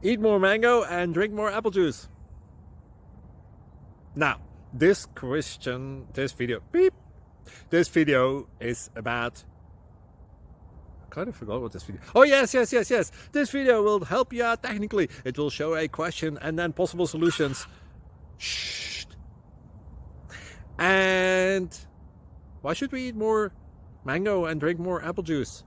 Eat more mango and drink more apple juice. Now, this video is about, I kind of forgot what this video. Oh, yes. This video will help you out technically. It will show a question and then possible solutions. Shh. And why should we eat more mango and drink more apple juice?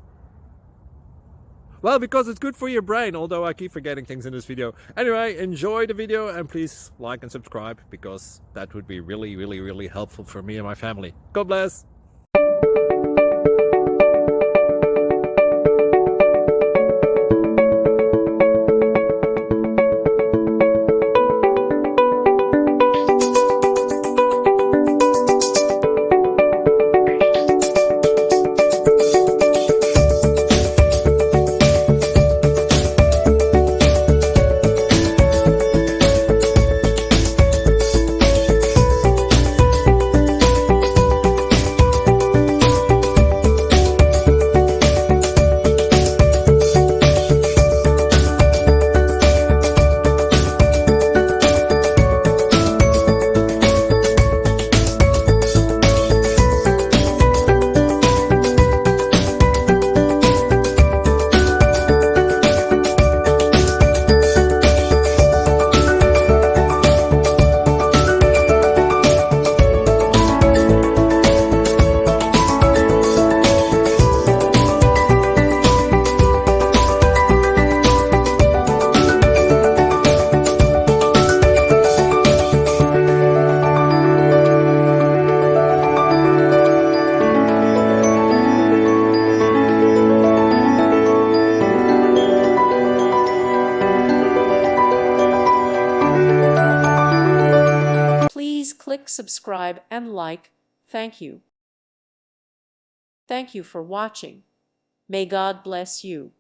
Well, because it's good for your brain, although I keep forgetting things in this video. Anyway, enjoy the video and please like and subscribe, because that would be really helpful for me and my family. God bless! Please click subscribe and like. Thank you. Thank you for watching. May God bless you.